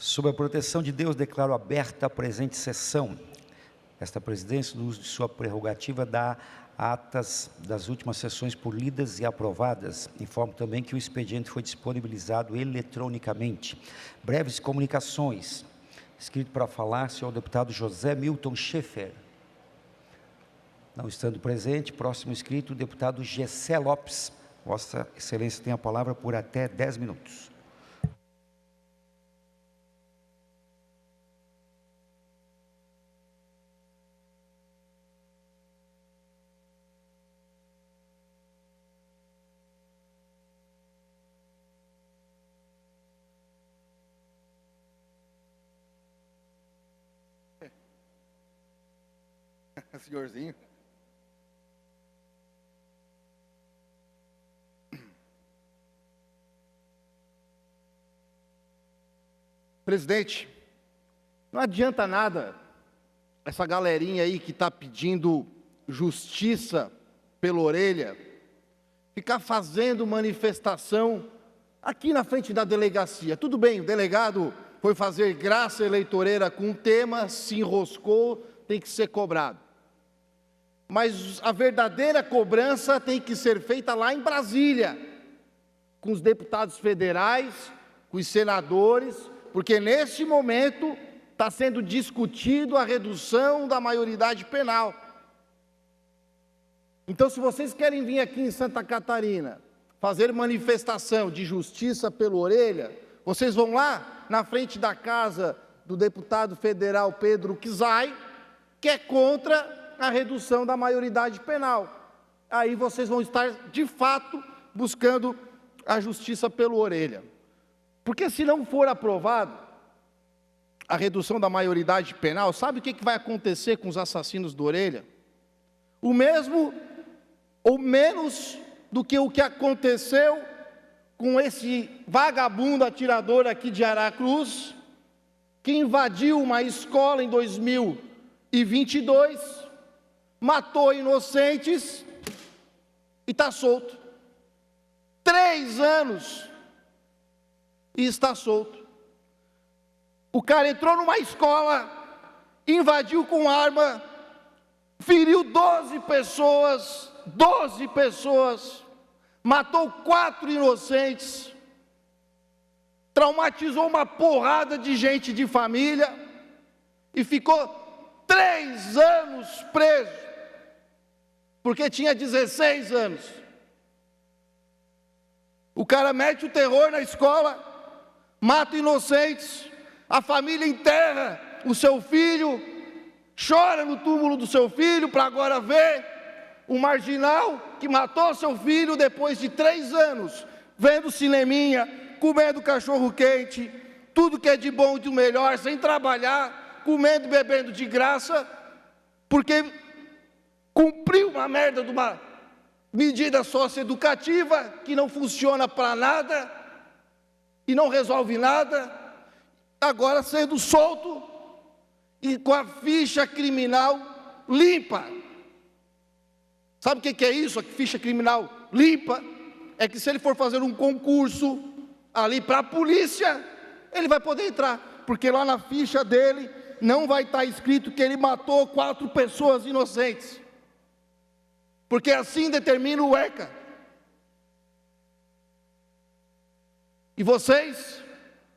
Sob a proteção de Deus, declaro aberta a presente sessão. Esta presidência, no uso de sua prerrogativa, dá atas das últimas sessões por lidas e aprovadas. Informo também que o expediente foi disponibilizado eletronicamente. Breves comunicações. Escrito para falar, senhor deputado José Milton Schaeffer. Não estando presente, próximo inscrito, o deputado Gessé Lopes. Vossa Excelência tem a palavra por até 10 minutos. Senhorzinho. Presidente, não adianta nada essa galerinha aí que está pedindo justiça pela orelha, ficar fazendo manifestação aqui na frente da delegacia. Tudo bem, o delegado foi fazer graça eleitoreira com um tema, se enroscou, tem que ser cobrado. Mas a verdadeira cobrança tem que ser feita lá em Brasília, com os deputados federais, com os senadores, porque neste momento está sendo discutido a redução da maioridade penal. Então, se vocês querem vir aqui em Santa Catarina fazer manifestação de justiça pela orelha, vocês vão lá na frente da casa do deputado federal Pedro Kizai, que é contra a redução da maioridade penal. Aí vocês vão estar, de fato, buscando a justiça pela orelha. Porque se não for aprovado a redução da maioridade penal, sabe o que vai acontecer com os assassinos da orelha? O mesmo ou menos do que o que aconteceu com esse vagabundo atirador aqui de Aracruz, que invadiu uma escola em 2022, matou inocentes e está solto. 3 anos e está solto. O cara entrou numa escola, invadiu com arma, feriu 12 pessoas, matou 4 inocentes, traumatizou uma porrada de gente de família e ficou 3 anos preso, porque tinha 16 anos. O cara mete o terror na escola, mata inocentes, a família enterra o seu filho, chora no túmulo do seu filho para agora ver um marginal que matou seu filho depois de 3 anos, vendo cineminha, comendo cachorro quente, tudo que é de bom e do melhor, sem trabalhar, comendo e bebendo de graça, porque cumpriu uma merda de uma medida socioeducativa que não funciona para nada e não resolve nada, agora sendo solto e com a ficha criminal limpa. Sabe o que é isso, a ficha criminal limpa? É que se ele for fazer um concurso ali para a polícia, ele vai poder entrar, porque lá na ficha dele não vai estar escrito que ele matou 4 pessoas inocentes, porque assim determina o ECA. E vocês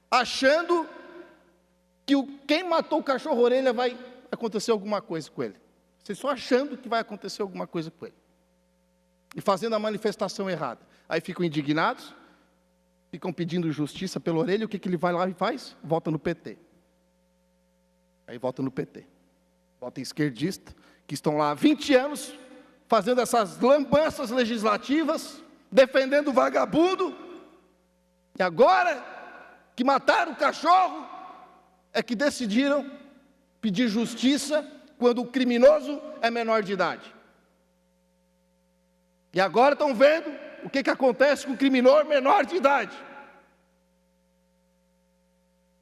achando que quem matou o cachorro-orelha vai acontecer alguma coisa com ele. Vocês só achando que vai acontecer alguma coisa com ele. E fazendo a manifestação errada. Aí ficam indignados, ficam pedindo justiça pela orelha, o que ele vai lá e faz? Vota no PT. Aí vota no PT. Vota em esquerdista, que estão lá há 20 anos, fazendo essas lambanças legislativas, defendendo o vagabundo, e agora que mataram o cachorro, é que decidiram pedir justiça quando o criminoso é menor de idade. E agora estão vendo o que acontece com o criminoso menor de idade.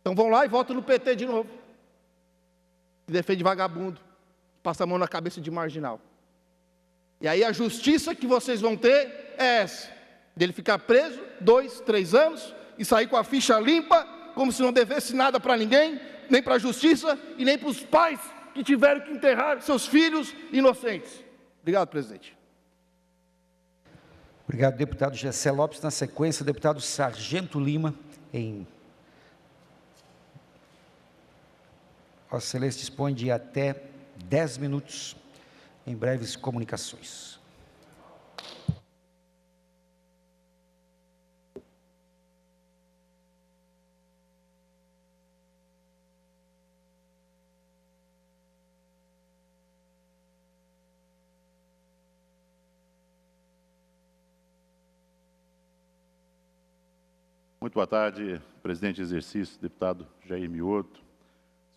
Então vão lá e votam no PT de novo. Que defende vagabundo, passa a mão na cabeça de marginal. E aí a justiça que vocês vão ter é essa, dele ficar preso 2, 3 anos e sair com a ficha limpa como se não devesse nada para ninguém, nem para a justiça e nem para os pais que tiveram que enterrar seus filhos inocentes. Obrigado, presidente. Obrigado, deputado Gessé Lopes. Na sequência, deputado Sargento Lima, Vossa Excelência dispõe de até 10 minutos em breves comunicações. Muito boa tarde, presidente em exercício, deputado Jair Mioto,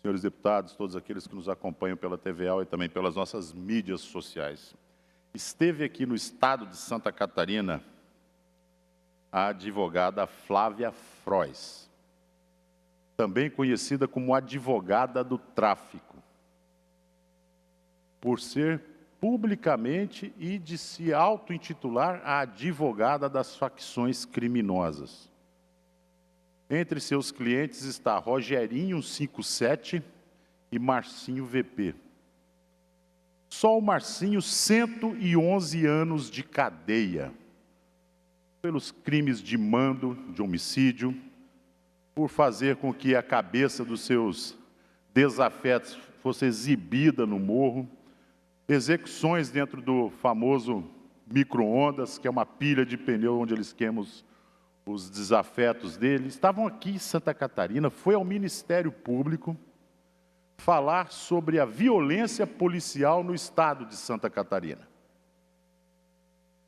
senhores deputados, todos aqueles que nos acompanham pela TVAL e também pelas nossas mídias sociais. Esteve aqui no estado de Santa Catarina a advogada Flávia Frois, também conhecida como advogada do tráfico, por ser publicamente e de se auto-intitular a advogada das facções criminosas. Entre seus clientes está Rogerinho 57 e Marcinho VP. Só o Marcinho, 111 anos de cadeia, pelos crimes de mando, de homicídio, por fazer com que a cabeça dos seus desafetos fosse exibida no morro, execuções dentro do famoso micro-ondas, que é uma pilha de pneu onde eles queimam os desafetos dele. Estavam aqui em Santa Catarina, foi ao Ministério Público falar sobre a violência policial no estado de Santa Catarina.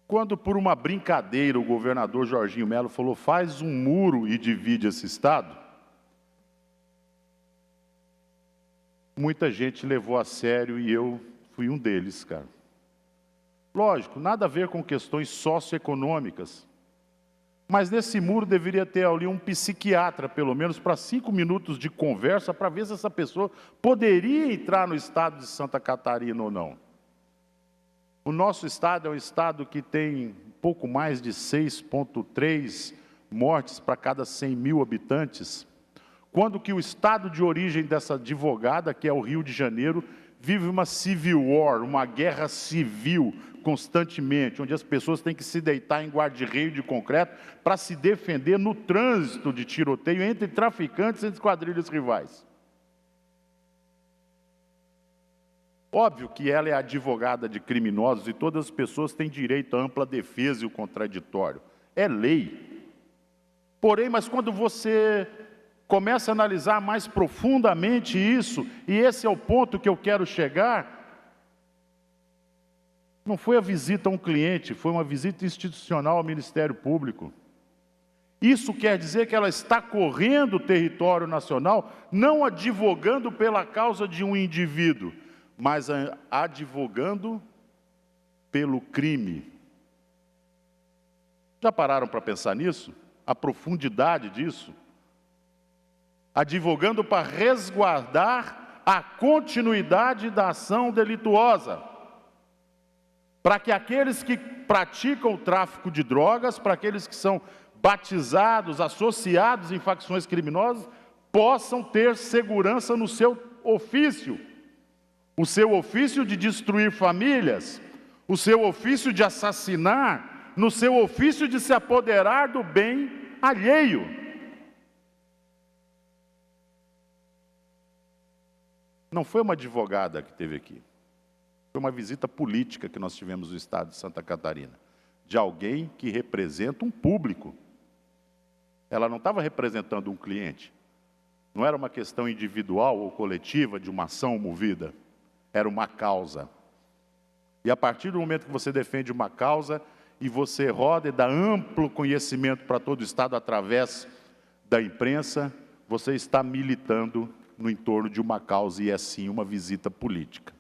Quando, por uma brincadeira, o governador Jorginho Melo falou: faz um muro e divide esse estado, muita gente levou a sério e eu fui um deles, cara. Lógico, nada a ver com questões socioeconômicas, mas nesse muro deveria ter ali um psiquiatra, pelo menos para 5 minutos de conversa, para ver se essa pessoa poderia entrar no estado de Santa Catarina ou não. O nosso estado é um estado que tem pouco mais de 6,3 mortes para cada 100 mil habitantes, quando que o estado de origem dessa advogada, que é o Rio de Janeiro, vive uma civil war, uma guerra civil constantemente, onde as pessoas têm que se deitar em guarda-reio de concreto para se defender no trânsito de tiroteio entre traficantes e entre quadrilhas rivais. Óbvio que ela é advogada de criminosos e todas as pessoas têm direito à ampla defesa e o contraditório. É lei. Porém, mas quando você começa a analisar mais profundamente isso, e esse é o ponto que eu quero chegar, não foi a visita a um cliente, foi uma visita institucional ao Ministério Público. Isso quer dizer que ela está correndo o território nacional, não advogando pela causa de um indivíduo, mas advogando pelo crime. Já pararam para pensar nisso? A profundidade disso? Advogando para resguardar a continuidade da ação delituosa, para que aqueles que praticam o tráfico de drogas, para aqueles que são batizados, associados em facções criminosas, possam ter segurança no seu ofício. O seu ofício de destruir famílias, o seu ofício de assassinar, no seu ofício de se apoderar do bem alheio. Não foi uma advogada que esteve aqui. Foi uma visita política que nós tivemos no estado de Santa Catarina, de alguém que representa um público. Ela não estava representando um cliente. Não era uma questão individual ou coletiva de uma ação movida. Era uma causa. E a partir do momento que você defende uma causa e você roda e dá amplo conhecimento para todo o estado através da imprensa, você está militando no entorno de uma causa e é sim uma visita política.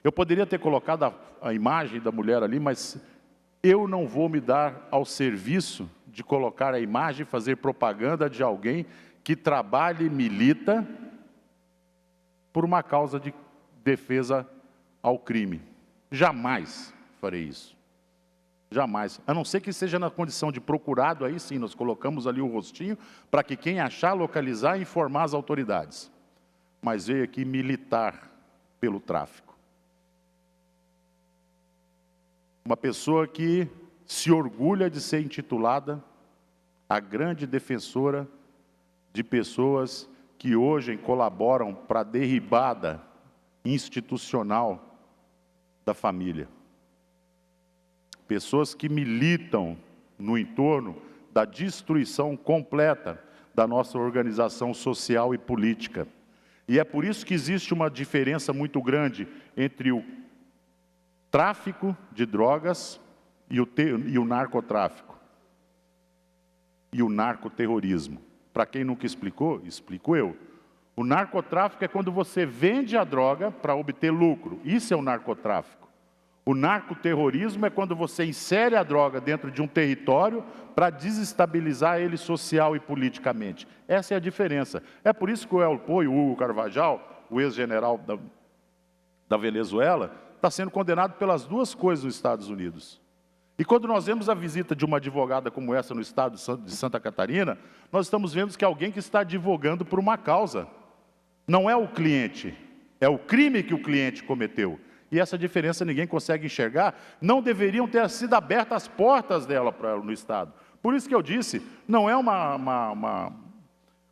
Eu poderia ter colocado a imagem da mulher ali, mas eu não vou me dar ao serviço de colocar a imagem e fazer propaganda de alguém que trabalha e milita por uma causa de defesa ao crime. Jamais farei isso. Jamais. A não ser que seja na condição de procurado, aí sim, nós colocamos ali o rostinho para que quem achar, localizar e informar as autoridades. Mas veio aqui militar pelo tráfico. Uma pessoa que se orgulha de ser intitulada a grande defensora de pessoas que hoje colaboram para a derribada institucional da família. Pessoas que militam no entorno da destruição completa da nossa organização social e política. E é por isso que existe uma diferença muito grande entre o tráfico de drogas e o narcotráfico. E o narcoterrorismo. Para quem nunca explicou, explico eu. O narcotráfico é quando você vende a droga para obter lucro. Isso é o narcotráfico. O narcoterrorismo é quando você insere a droga dentro de um território para desestabilizar ele social e politicamente. Essa é a diferença. É por isso que o El Poe, o Hugo Carvajal, o ex-general da Venezuela, está sendo condenado pelas duas coisas nos Estados Unidos. E quando nós vemos a visita de uma advogada como essa no estado de Santa Catarina, nós estamos vendo que é alguém que está advogando por uma causa. Não é o cliente, é o crime que o cliente cometeu. E essa diferença ninguém consegue enxergar. Não deveriam ter sido abertas as portas dela no estado. Por isso que eu disse, não é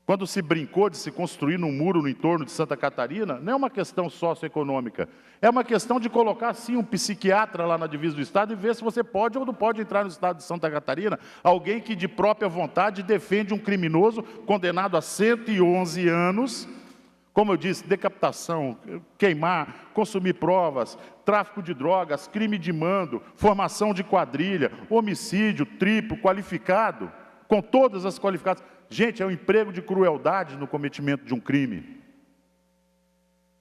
quando se brincou de se construir um muro no entorno de Santa Catarina, não é uma questão socioeconômica. É uma questão de colocar, sim, um psiquiatra lá na divisa do estado e ver se você pode ou não pode entrar no estado de Santa Catarina. Alguém que de própria vontade defende um criminoso condenado a 111 anos, como eu disse, decapitação, queimar, consumir provas, tráfico de drogas, crime de mando, formação de quadrilha, homicídio triplo, qualificado, com todas as qualificadas. Gente, é um emprego de crueldade no cometimento de um crime.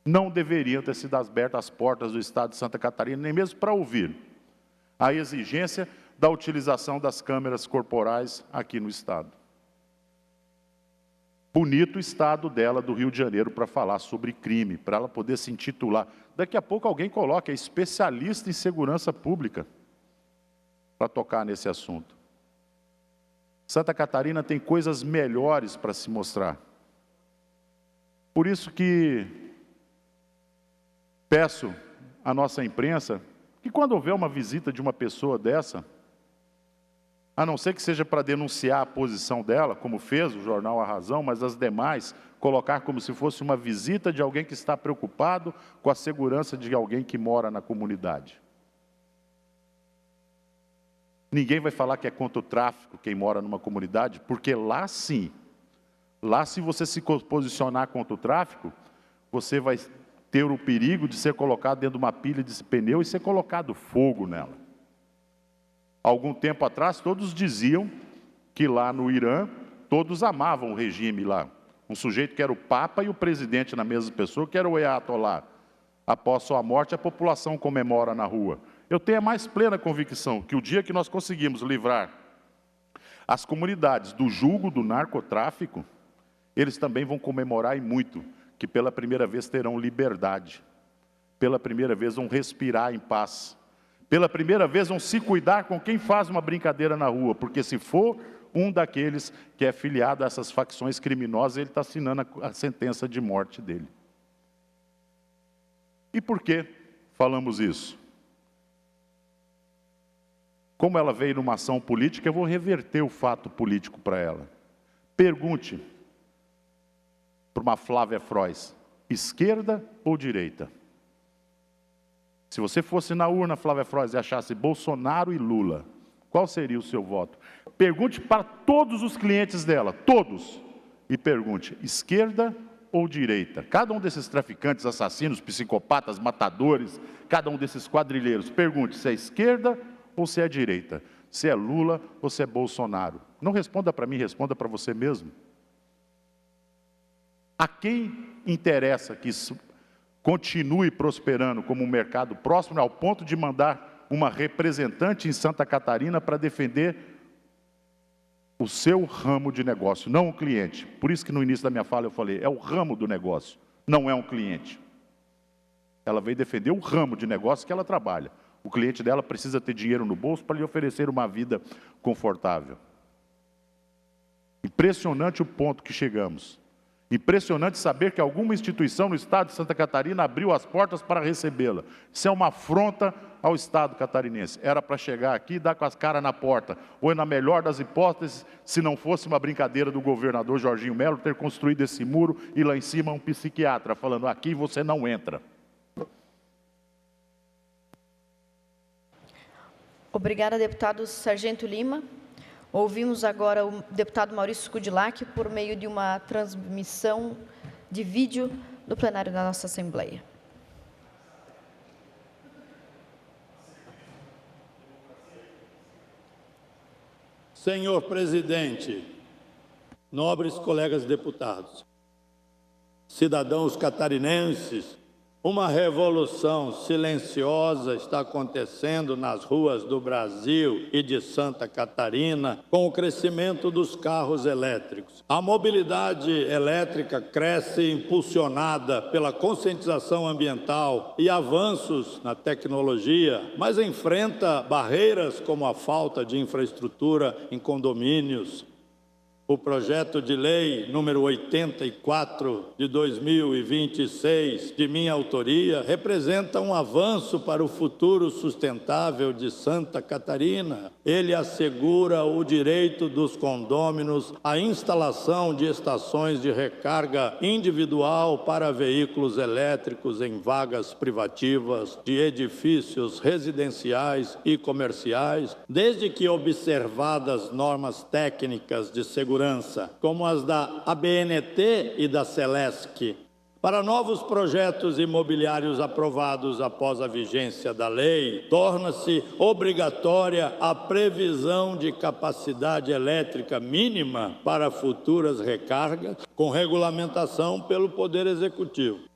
Não deveriam ter sido abertas as portas do estado de Santa Catarina, nem mesmo para ouvir a exigência da utilização das câmeras corporais aqui no estado. Bonito o estado dela, do Rio de Janeiro, para falar sobre crime, para ela poder se intitular. Daqui a pouco alguém coloca, é especialista em segurança pública, para tocar nesse assunto. Santa Catarina tem coisas melhores para se mostrar. Por isso que peço à nossa imprensa que quando houver uma visita de uma pessoa dessa, a não ser que seja para denunciar a posição dela, como fez o jornal A Razão, mas as demais, colocar como se fosse uma visita de alguém que está preocupado com a segurança de alguém que mora na comunidade. Ninguém vai falar que é contra o tráfico quem mora numa comunidade, porque lá sim, lá se você se posicionar contra o tráfico, você vai ter o perigo de ser colocado dentro de uma pilha de pneu e ser colocado fogo nela. Algum tempo atrás, todos diziam que lá no Irã, todos amavam o regime lá. Um sujeito que era o Papa e o presidente na mesma pessoa, que era o Ayatollah. Após sua morte, a população comemora na rua. Eu tenho a mais plena convicção que o dia que nós conseguimos livrar as comunidades do jugo do narcotráfico, eles também vão comemorar e muito, que pela primeira vez terão liberdade. Pela primeira vez vão respirar em paz. Pela primeira vez vão se cuidar com quem faz uma brincadeira na rua, porque se for um daqueles que é filiado a essas facções criminosas, ele está assinando a sentença de morte dele. E por que falamos isso? Como ela veio numa ação política, eu vou reverter o fato político para ela. Pergunte para uma Flávia Frois, esquerda ou direita? Se você fosse na urna, Flávia Frois, e achasse Bolsonaro e Lula, qual seria o seu voto? Pergunte para todos os clientes dela, todos, e pergunte, esquerda ou direita? Cada um desses traficantes, assassinos, psicopatas, matadores, cada um desses quadrilheiros, pergunte se é esquerda ou se é direita, se é Lula ou se é Bolsonaro. Não responda para mim, responda para você mesmo. A quem interessa que isso continue prosperando como um mercado próximo, ao ponto de mandar uma representante em Santa Catarina para defender o seu ramo de negócio, não o cliente. Por isso que no início da minha fala eu falei, é o ramo do negócio, não é um cliente. Ela veio defender o ramo de negócio que ela trabalha. O cliente dela precisa ter dinheiro no bolso para lhe oferecer uma vida confortável. Impressionante o ponto que chegamos. Impressionante saber que alguma instituição no estado de Santa Catarina abriu as portas para recebê-la. Isso é uma afronta ao estado catarinense. Era para chegar aqui e dar com as caras na porta. Ou, na melhor das hipóteses, se não fosse uma brincadeira do governador Jorginho Melo, ter construído esse muro e lá em cima um psiquiatra falando: aqui você não entra. Obrigada, deputado Sargento Lima. Ouvimos agora o deputado Maurício Scudilacchi por meio de uma transmissão de vídeo do plenário da nossa Assembleia. Senhor presidente, nobres colegas deputados, cidadãos catarinenses, uma revolução silenciosa está acontecendo nas ruas do Brasil e de Santa Catarina com o crescimento dos carros elétricos. A mobilidade elétrica cresce impulsionada pela conscientização ambiental e avanços na tecnologia, mas enfrenta barreiras como a falta de infraestrutura em condomínios. O projeto de lei número 84 de 2026, de minha autoria, representa um avanço para o futuro sustentável de Santa Catarina. Ele assegura o direito dos condôminos à instalação de estações de recarga individual para veículos elétricos em vagas privativas de edifícios residenciais e comerciais, desde que observadas normas técnicas de segurança, como as da ABNT e da Celesc. Para novos projetos imobiliários aprovados após a vigência da lei, torna-se obrigatória a previsão de capacidade elétrica mínima para futuras recargas, com regulamentação pelo Poder Executivo.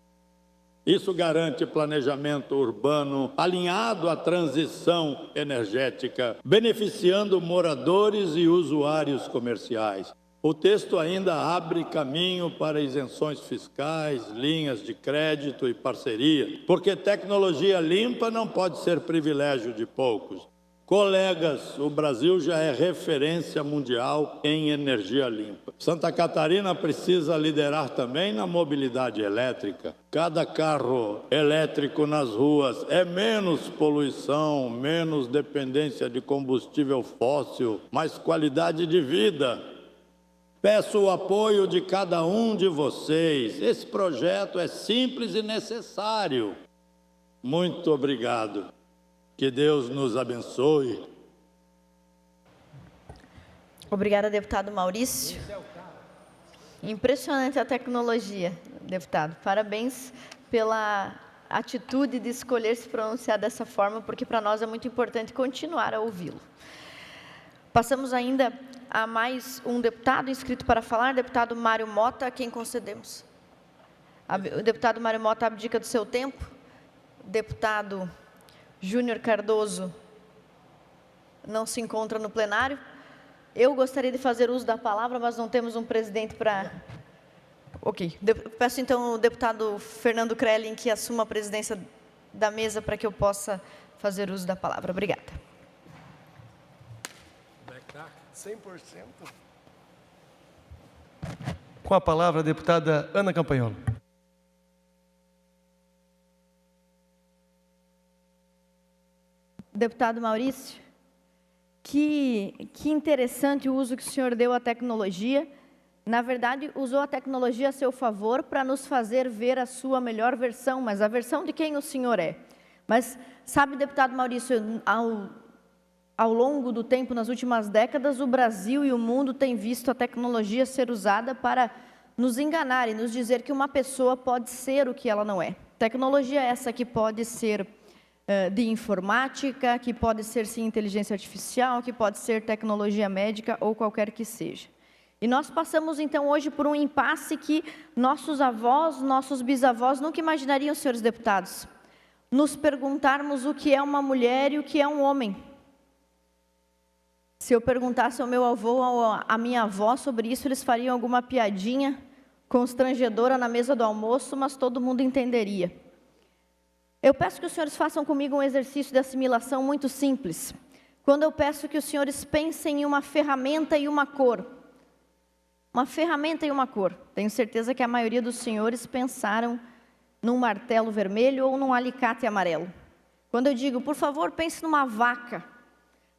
Isso garante planejamento urbano alinhado à transição energética, beneficiando moradores e usuários comerciais. O texto ainda abre caminho para isenções fiscais, linhas de crédito e parceria, porque tecnologia limpa não pode ser privilégio de poucos. Colegas, o Brasil já é referência mundial em energia limpa. Santa Catarina precisa liderar também na mobilidade elétrica. Cada carro elétrico nas ruas é menos poluição, menos dependência de combustível fóssil, mais qualidade de vida. Peço o apoio de cada um de vocês. Esse projeto é simples e necessário. Muito obrigado. Que Deus nos abençoe. Obrigada, deputado Maurício. Impressionante a tecnologia, deputado. Parabéns pela atitude de escolher se pronunciar dessa forma, porque para nós é muito importante continuar a ouvi-lo. Passamos ainda a mais um deputado inscrito para falar, deputado Mário Mota, a quem concedemos. O deputado Mário Mota abdica do seu tempo. Deputado Júnior Cardoso não se encontra no plenário. Eu gostaria de fazer uso da palavra, mas não temos um presidente para... Ok. Peço então ao deputado Fernando Krelin que assuma a presidência da mesa para que eu possa fazer uso da palavra. Obrigada. 100%. Com a palavra a deputada Ana Campanholo. Deputado Maurício, que interessante o uso que o senhor deu à tecnologia. Na verdade, usou a tecnologia a seu favor para nos fazer ver a sua melhor versão, mas a versão de quem o senhor é. Mas, sabe, deputado Maurício, ao longo do tempo, nas últimas décadas, o Brasil e o mundo têm visto a tecnologia ser usada para nos enganar e nos dizer que uma pessoa pode ser o que ela não é. Tecnologia essa que pode ser de informática, que pode ser, sim, inteligência artificial, que pode ser tecnologia médica ou qualquer que seja. E nós passamos, então, hoje por um impasse que nossos avós, nossos bisavós nunca imaginariam, senhores deputados, nos perguntarmos o que é uma mulher e o que é um homem. Se eu perguntasse ao meu avô ou à minha avó sobre isso, eles fariam alguma piadinha constrangedora na mesa do almoço, mas todo mundo entenderia. Eu peço que os senhores façam comigo um exercício de assimilação muito simples. Quando eu peço que os senhores pensem em uma ferramenta e uma cor. Uma ferramenta e uma cor. Tenho certeza que a maioria dos senhores pensaram num martelo vermelho ou num alicate amarelo. Quando eu digo, por favor, pense numa vaca.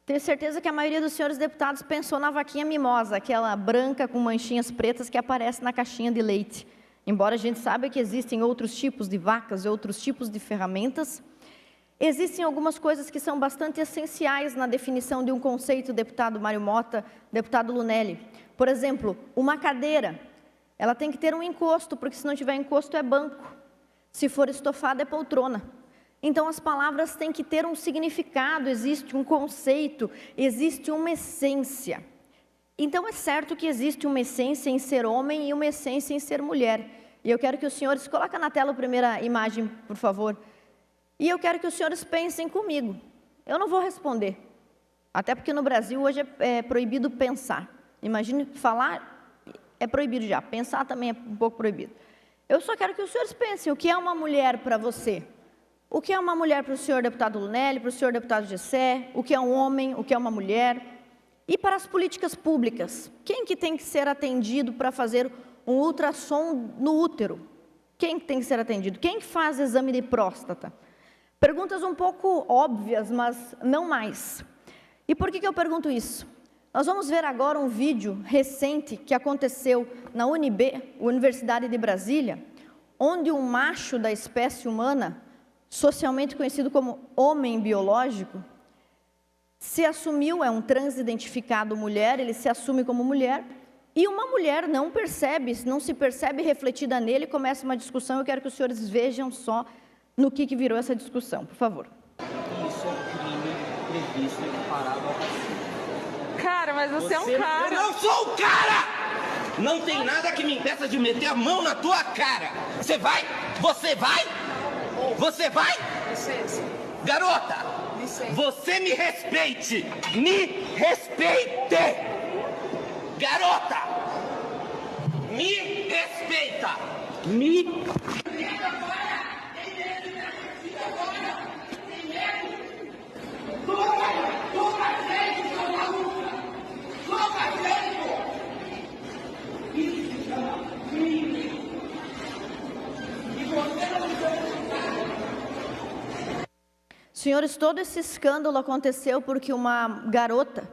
Tenho certeza que a maioria dos senhores deputados pensou na vaquinha mimosa, aquela branca com manchinhas pretas que aparece na caixinha de leite. Embora a gente saiba que existem outros tipos de vacas e outros tipos de ferramentas, existem algumas coisas que são bastante essenciais na definição de um conceito, deputado Mário Mota, deputado Lunelli. Por exemplo, uma cadeira, ela tem que ter um encosto, porque se não tiver encosto é banco. Se for estofada é poltrona. Então as palavras têm que ter um significado, existe um conceito, existe uma essência. Então é certo que existe uma essência em ser homem e uma essência em ser mulher. E eu quero que os senhores, coloquem na tela a primeira imagem, por favor. E eu quero que os senhores pensem comigo. Eu não vou responder, até porque no Brasil hoje é proibido pensar. Imagine falar, é proibido já, pensar também é um pouco proibido. Eu só quero que os senhores pensem, o que é uma mulher para você? O que é uma mulher para o senhor deputado Lunelli, para o senhor deputado Gessé? O que é um homem, o que é uma mulher? E para as políticas públicas, quem que tem que ser atendido para fazer um ultrassom no útero? Quem que tem que ser atendido? Quem que faz exame de próstata? Perguntas um pouco óbvias, mas não mais. E por que eu pergunto isso? Nós vamos ver agora um vídeo recente que aconteceu na UNB, Universidade de Brasília, onde um macho da espécie humana, socialmente conhecido como homem biológico, se assumiu, é um transidentificado mulher, ele se assume como mulher, e uma mulher não se percebe refletida nele, começa uma discussão. Eu quero que os senhores vejam só no que virou essa discussão, por favor. Isso é crime previsto e equiparado ao racismo. Cara, mas você é um cara. Eu não sou um cara! Não tem nada que me impeça de meter a mão na tua cara. Você vai? Você vai? Você vai? Licença. Garota, Licença. você me respeite. Me respeite. Garota, me respeita. Me... Senhores, todo esse escândalo aconteceu porque uma garota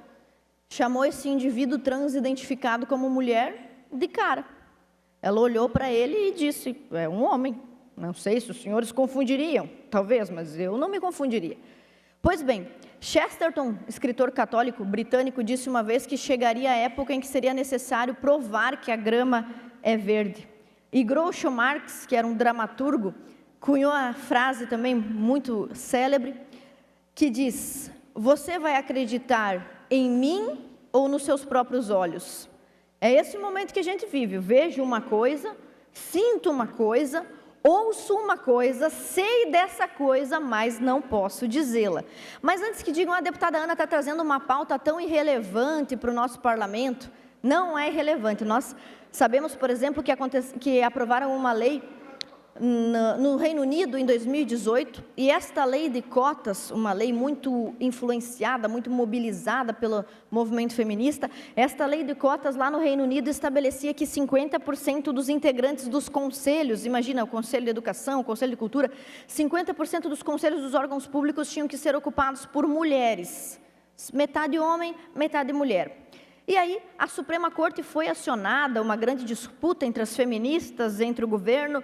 chamou esse indivíduo transidentificado como mulher de cara. Ela olhou para ele e disse, é um homem. Não sei se os senhores confundiriam, talvez, mas eu não me confundiria. Pois bem, Chesterton, escritor católico britânico, disse uma vez que chegaria a época em que seria necessário provar que a grama é verde. E Groucho Marx, que era um dramaturgo, cunhou a frase também muito célebre, que diz, você vai acreditar em mim ou nos seus próprios olhos? É esse momento que a gente vive, eu vejo uma coisa, sinto uma coisa, ouço uma coisa, sei dessa coisa, mas não posso dizê-la. Mas antes que digam, a deputada Ana está trazendo uma pauta tão irrelevante para o nosso parlamento, não é irrelevante. Nós sabemos, por exemplo, que aprovaram uma lei no Reino Unido em 2018, e esta lei de cotas, uma lei muito influenciada, muito mobilizada pelo movimento feminista, esta lei de cotas lá no Reino Unido estabelecia que 50% dos integrantes dos conselhos, imagina o Conselho de Educação, o Conselho de Cultura, 50% dos conselhos dos órgãos públicos tinham que ser ocupados por mulheres, metade homem, metade mulher. E aí a Suprema Corte foi acionada, uma grande disputa entre as feministas, entre o governo,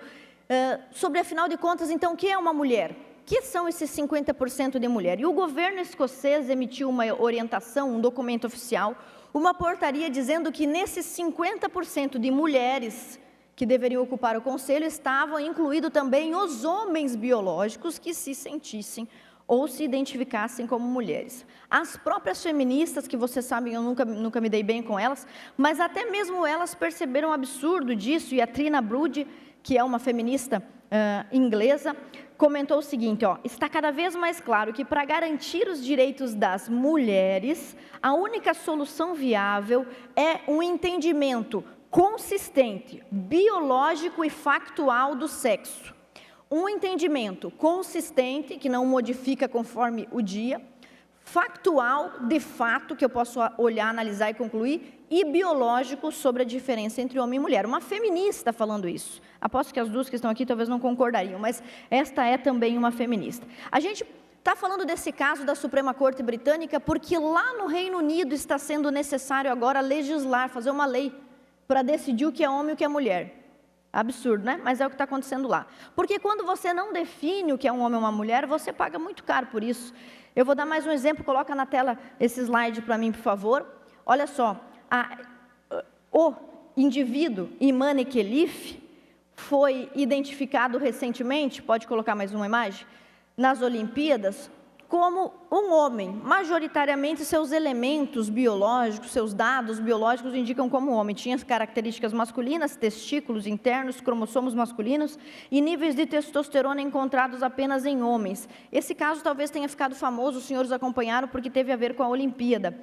sobre, afinal de contas, então, o que é uma mulher? O que são esses 50% de mulher? E o governo escocês emitiu uma orientação, um documento oficial, uma portaria dizendo que nesses 50% de mulheres que deveriam ocupar o conselho, estavam incluídos também os homens biológicos que se sentissem ou se identificassem como mulheres. As próprias feministas, que vocês sabem, eu nunca me dei bem com elas, mas até mesmo elas perceberam o absurdo disso, e a Trina Brody, que é uma feminista inglesa, comentou o seguinte, está cada vez mais claro que para garantir os direitos das mulheres, a única solução viável é um entendimento consistente, biológico e factual do sexo. um entendimento consistente, que não modifica conforme o dia, factual, de fato, que eu posso olhar, analisar e concluir, e biológico sobre a diferença entre homem e mulher. Uma feminista falando isso. Aposto que as duas que estão aqui talvez não concordariam, mas esta é também uma feminista. A gente está falando desse caso da Suprema Corte Britânica porque lá no Reino Unido está sendo necessário agora legislar, fazer uma lei para decidir o que é homem e o que é mulher. Absurdo, né? Mas é o que está acontecendo lá. Porque quando você não define o que é um homem ou uma mulher, você paga muito caro por isso. Eu vou dar mais um exemplo, coloca na tela esse slide para mim, por favor. Olha só, o indivíduo Imane Khelif foi identificado recentemente, pode colocar mais uma imagem, nas Olimpíadas, como um homem. Majoritariamente, seus elementos biológicos, seus dados biológicos indicam como homem. Tinha as características masculinas, testículos internos, cromossomos masculinos e níveis de testosterona encontrados apenas em homens. Esse caso talvez tenha ficado famoso, os senhores acompanharam, porque teve a ver com a Olimpíada.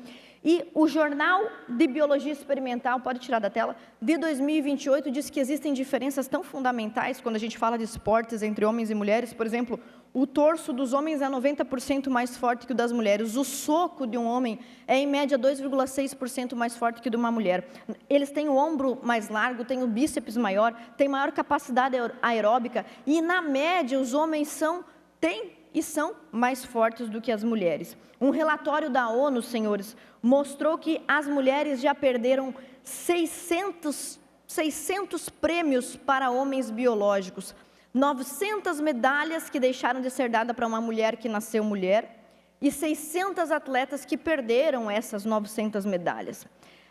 E o Jornal de Biologia Experimental, pode tirar da tela, de 2028, diz que existem diferenças tão fundamentais quando a gente fala de esportes entre homens e mulheres. Por exemplo, o torso dos homens é 90% mais forte que o das mulheres. O soco de um homem é, em média, 2,6% mais forte que o de uma mulher. Eles têm o ombro mais largo, têm o bíceps maior, têm maior capacidade aeróbica. E, na média, os homens são mais fortes do que as mulheres. Um relatório da ONU, senhores, mostrou que as mulheres já perderam 600 prêmios para homens biológicos, 900 medalhas que deixaram de ser dadas para uma mulher que nasceu mulher, e 600 atletas que perderam essas 900 medalhas.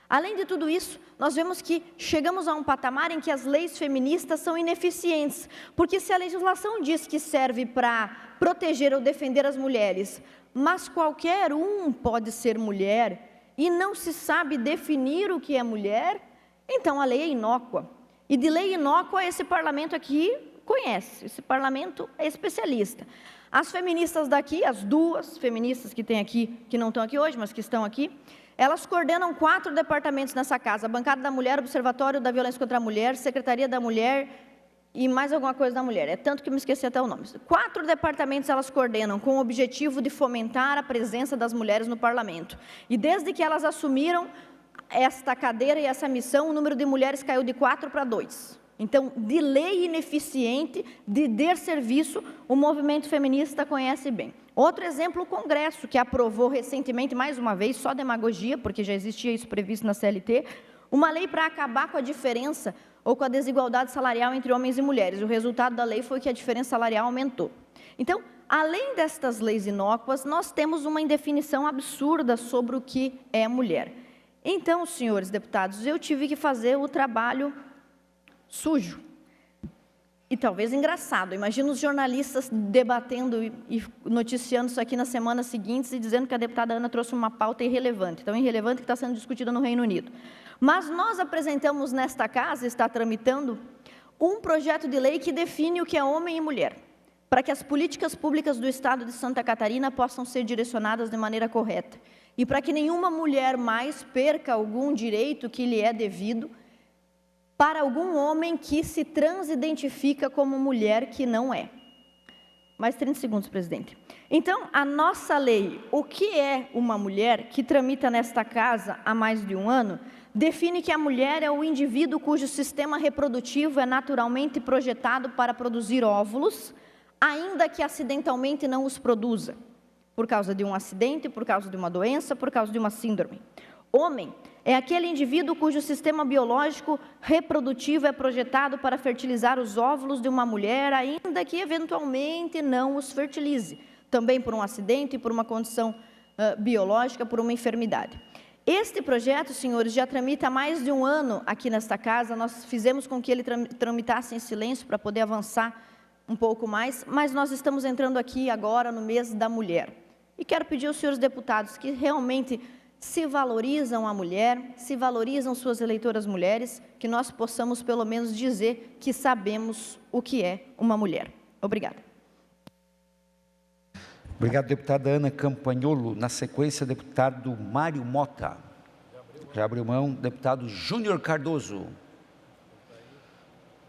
Além de tudo isso, nós vemos que chegamos a um patamar em que as leis feministas são ineficientes, porque se a legislação diz que serve para proteger ou defender as mulheres, mas qualquer um pode ser mulher e não se sabe definir o que é mulher, então a lei é inócua. E de lei inócua esse parlamento aqui conhece, esse parlamento é especialista. As feministas daqui, as duas feministas que tem aqui, que não estão aqui hoje, mas que estão aqui, elas coordenam 4 departamentos nessa casa: a Bancada da Mulher, Observatório da Violência contra a Mulher, Secretaria da Mulher e mais alguma coisa da mulher. É tanto que me esqueci até o nome. 4 departamentos elas coordenam com o objetivo de fomentar a presença das mulheres no parlamento. E desde que elas assumiram esta cadeira e essa missão, o número de mulheres caiu de 4 para 2. Então, de lei ineficiente, de desserviço, o movimento feminista conhece bem. Outro exemplo, o Congresso, que aprovou recentemente, mais uma vez, só demagogia, porque já existia isso previsto na CLT, uma lei para acabar com a diferença ou com a desigualdade salarial entre homens e mulheres. O resultado da lei foi que a diferença salarial aumentou. Então, além destas leis inócuas, nós temos uma indefinição absurda sobre o que é mulher. Então, senhores deputados, eu tive que fazer o trabalho sujo e talvez engraçado. Imagina os jornalistas debatendo e noticiando isso aqui nas semanas seguintes e dizendo que a deputada Ana trouxe uma pauta irrelevante, tão irrelevante que está sendo discutida no Reino Unido. Mas nós apresentamos nesta casa, está tramitando, um projeto de lei que define o que é homem e mulher, para que as políticas públicas do Estado de Santa Catarina possam ser direcionadas de maneira correta e para que nenhuma mulher mais perca algum direito que lhe é devido para algum homem que se transidentifica como mulher que não é. Mais 30 segundos, presidente. Então, a nossa lei, o que é uma mulher, que tramita nesta casa há mais de um ano, define que a mulher é o indivíduo cujo sistema reprodutivo é naturalmente projetado para produzir óvulos, ainda que acidentalmente não os produza, por causa de um acidente, por causa de uma doença, por causa de uma síndrome. Homem é aquele indivíduo cujo sistema biológico reprodutivo é projetado para fertilizar os óvulos de uma mulher, ainda que eventualmente não os fertilize, também por um acidente, por uma condição biológica, por uma enfermidade. Este projeto, senhores, já tramita há mais de um ano aqui nesta casa. Nós fizemos com que ele tramitasse em silêncio para poder avançar um pouco mais, mas nós estamos entrando aqui agora no mês da mulher. E quero pedir aos senhores deputados que realmente se valorizam a mulher, se valorizam suas eleitoras mulheres, que nós possamos pelo menos dizer que sabemos o que é uma mulher. Obrigada. Obrigado, deputada Ana Campagnolo. Na sequência, deputado Mário Mota. Já abriu mão, deputado Júnior Cardoso.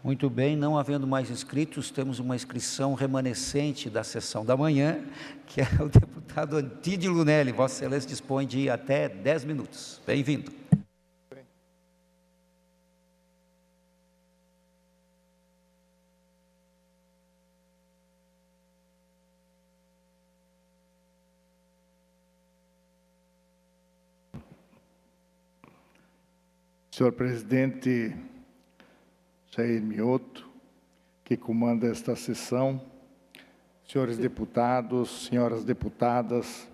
Muito bem, não havendo mais inscritos, temos uma inscrição remanescente da sessão da manhã, que é o deputado Antídio Lunelli. Vossa Excelência dispõe de até 10 minutos. Bem-vindo. Senhor presidente Jair Mioto, que comanda esta sessão, senhores deputados, senhoras deputadas,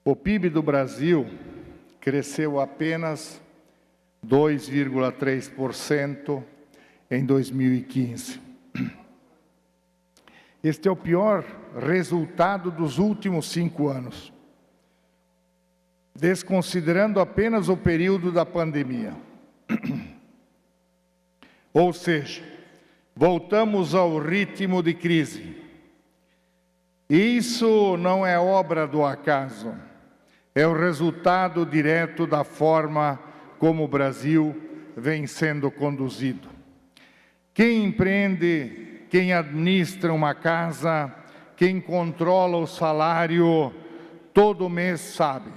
o PIB do Brasil cresceu apenas 2,3% em 2015. Este é o pior resultado dos últimos 5 anos, desconsiderando apenas o período da pandemia. Ou seja, voltamos ao ritmo de crise. Isso não é obra do acaso, é o resultado direto da forma como o Brasil vem sendo conduzido. Quem empreende, quem administra uma casa, quem controla o salário, todo mês sabe.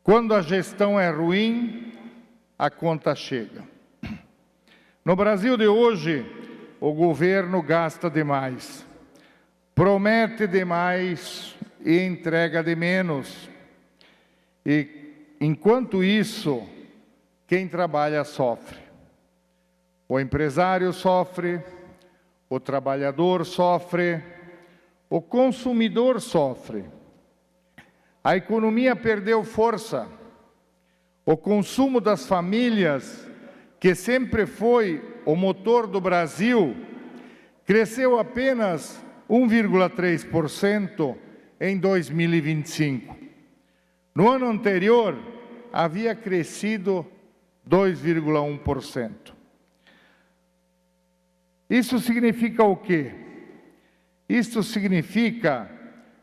Quando a gestão é ruim, a conta chega. No Brasil de hoje, o governo gasta demais, promete demais e entrega de menos. E, enquanto isso, quem trabalha sofre. O empresário sofre, o trabalhador sofre, o consumidor sofre. A economia perdeu força. O consumo das famílias, que sempre foi o motor do Brasil, cresceu apenas 1,3% em 2025. No ano anterior, havia crescido 2,1%. Isso significa o quê? Isso significa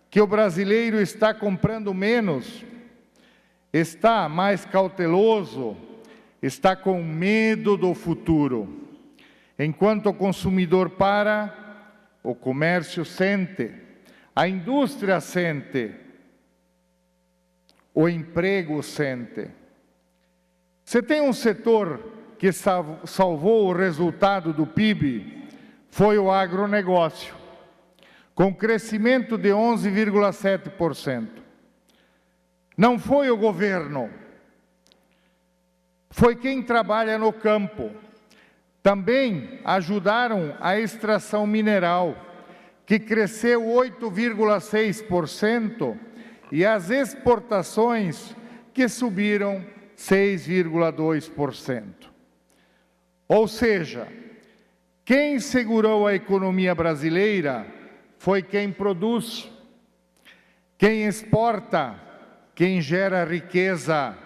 que o brasileiro está comprando menos, está mais cauteloso, está com medo do futuro. Enquanto o consumidor para, o comércio sente, a indústria sente, o emprego sente. Se tem um setor que salvou o resultado do PIB, foi o agronegócio, com crescimento de 11,7%. Não foi o governo, foi quem trabalha no campo. Também ajudaram a extração mineral, que cresceu 8,6%, e as exportações, que subiram 6,2%. Ou seja, quem segurou a economia brasileira foi quem produz, quem exporta, quem gera riqueza.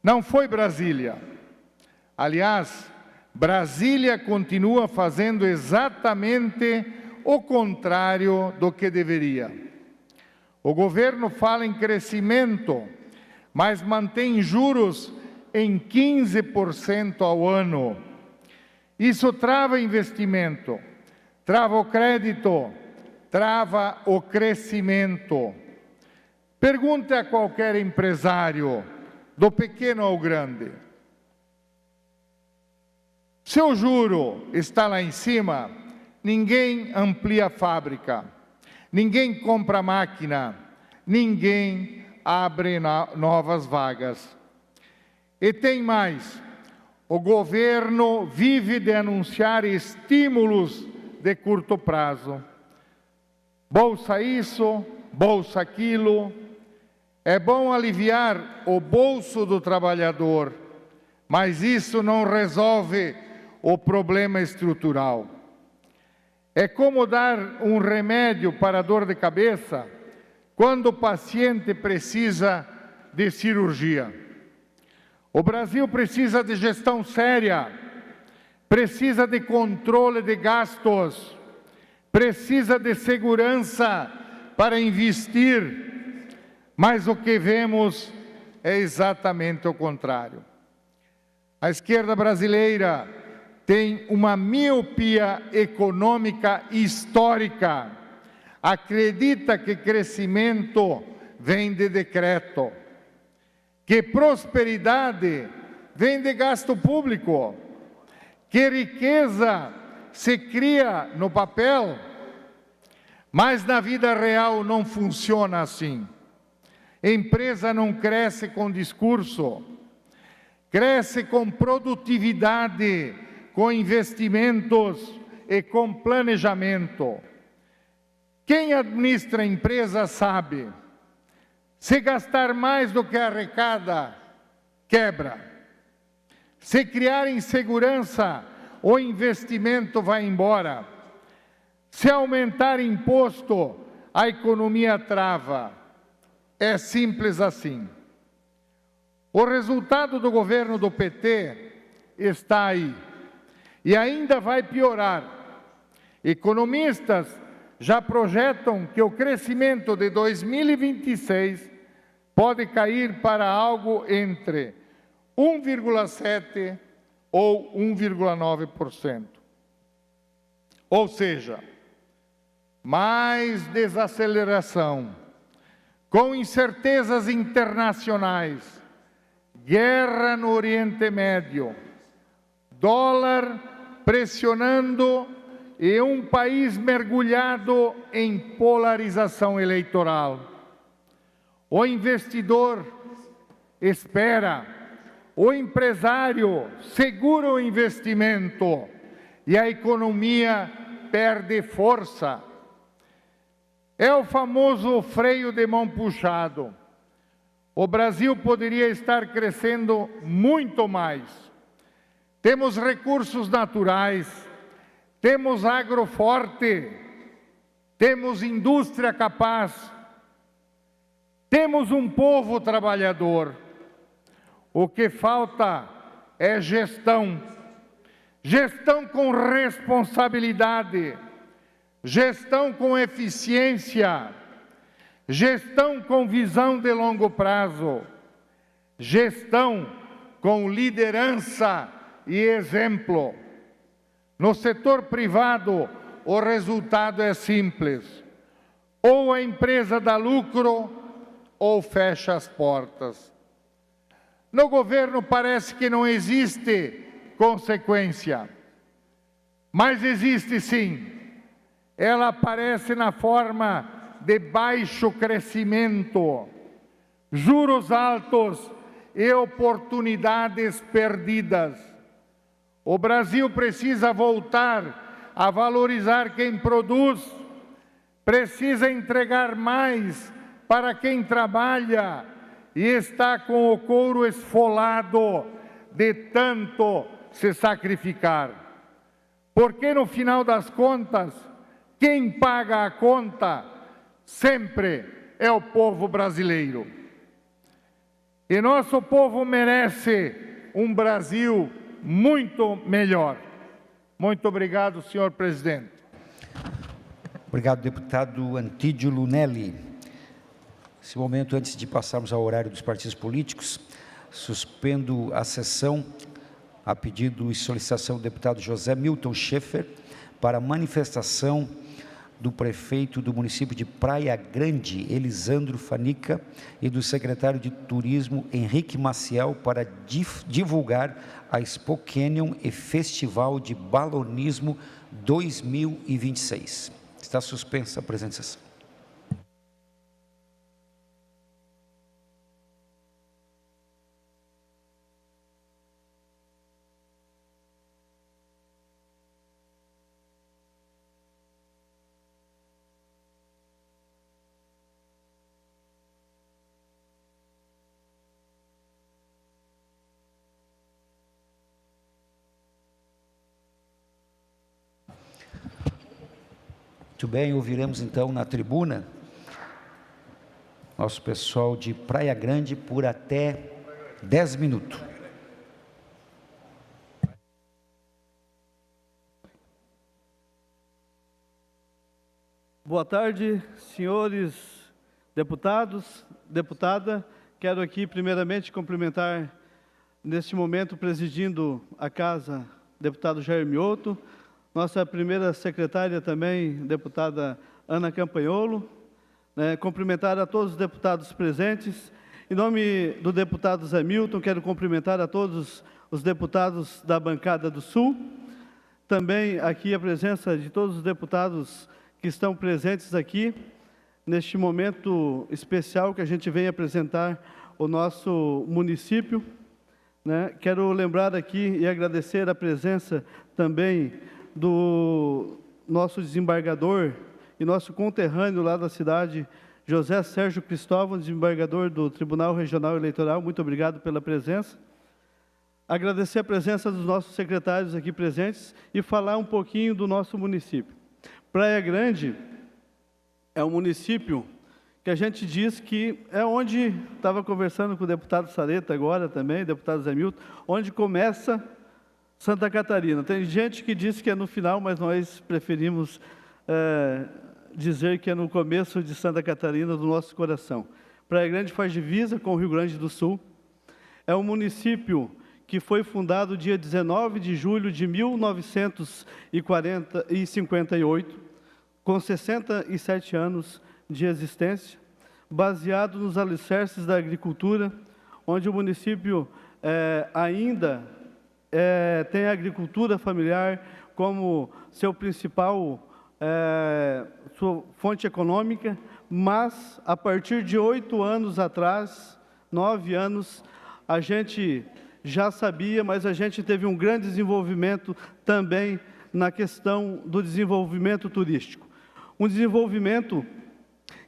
Não foi Brasília. Aliás, Brasília continua fazendo exatamente o contrário do que deveria. O governo fala em crescimento, mas mantém juros em 15% ao ano. Isso trava investimento, trava o crédito, trava o crescimento. Pergunte a qualquer empresário, do pequeno ao grande. Se o juro está lá em cima, ninguém amplia a fábrica, ninguém compra máquina, ninguém abre novas vagas. E tem mais, o governo vive de anunciar estímulos de curto prazo. Bolsa isso, bolsa aquilo. É bom aliviar o bolso do trabalhador, mas isso não resolve o problema estrutural. É como dar um remédio para dor de cabeça quando o paciente precisa de cirurgia. O Brasil precisa de gestão séria, precisa de controle de gastos, precisa de segurança para investir, mas o que vemos é exatamente o contrário. A esquerda brasileira tem uma miopia econômica histórica. Acredita que crescimento vem de decreto, que prosperidade vem de gasto público, que riqueza se cria no papel, mas na vida real não funciona assim. Empresa não cresce com discurso, cresce com produtividade, com investimentos e com planejamento. Quem administra a empresa sabe, se gastar mais do que arrecada, quebra. Se criar insegurança, o investimento vai embora. Se aumentar imposto, a economia trava. É simples assim. O resultado do governo do PT está aí. E ainda vai piorar. Economistas já projetam que o crescimento de 2026 pode cair para algo entre 1,7% ou 1,9%. Ou seja, mais desaceleração, com incertezas internacionais, guerra no Oriente Médio, dólar pressionando e um país mergulhado em polarização eleitoral. O investidor espera, o empresário segura o investimento e a economia perde força. É o famoso freio de mão puxado. O Brasil poderia estar crescendo muito mais. Temos recursos naturais, temos agro forte, temos indústria capaz, temos um povo trabalhador. O que falta é gestão. Gestão com responsabilidade, gestão com eficiência, gestão com visão de longo prazo, gestão com liderança e exemplo. No setor privado, o resultado é simples. Ou a empresa dá lucro, ou fecha as portas. No governo parece que não existe consequência, mas existe sim. Ela aparece na forma de baixo crescimento, juros altos e oportunidades perdidas. O Brasil precisa voltar a valorizar quem produz, precisa entregar mais para quem trabalha e está com o couro esfolado de tanto se sacrificar. Porque no final das contas, quem paga a conta sempre é o povo brasileiro. E nosso povo merece um Brasil muito melhor. Muito obrigado, senhor presidente. Obrigado, deputado Antídio Lunelli. Nesse momento, antes de passarmos ao horário dos partidos políticos, suspendo a sessão a pedido e solicitação do deputado José Milton Schaeffer para manifestação do prefeito do município de Praia Grande, Elisandro Fanica, e do secretário de Turismo, Henrique Maciel, para divulgar a Expo Canyon e Festival de Balonismo 2026. Está suspensa a presente sessão. Muito bem, ouviremos então na tribuna nosso pessoal de Praia Grande por até 10 minutos. Boa tarde, senhores deputados, deputada. Quero aqui primeiramente cumprimentar neste momento presidindo a casa, deputado Jair Mioto, nossa primeira secretária também, deputada Ana Campanholo, né, cumprimentar a todos os deputados presentes. Em nome do deputado Zé Milton, quero cumprimentar a todos os deputados da bancada do Sul, também aqui a presença de todos os deputados que estão presentes aqui, neste momento especial que a gente vem apresentar o nosso município, né? Quero lembrar aqui e agradecer a presença também do nosso desembargador e nosso conterrâneo lá da cidade, José Sérgio Cristóvão, desembargador do Tribunal Regional Eleitoral. Muito obrigado pela presença. Agradecer a presença dos nossos secretários aqui presentes e falar um pouquinho do nosso município. Praia Grande é um município que a gente diz que é onde, estava conversando com o deputado Sareta agora também, deputado Zé Milton, onde começa Santa Catarina. Tem gente que diz que é no final, mas nós preferimos dizer que é no começo de Santa Catarina, do nosso coração. Praia Grande faz divisa com o Rio Grande do Sul. É um município que foi fundado dia 19 de julho de 1958, com 67 anos de existência, baseado nos alicerces da agricultura, onde o município ainda tem a agricultura familiar como seu principal sua fonte econômica, mas a partir de 8 anos atrás, 9 anos, a gente já sabia, mas a gente teve um grande desenvolvimento também na questão do desenvolvimento turístico. Um desenvolvimento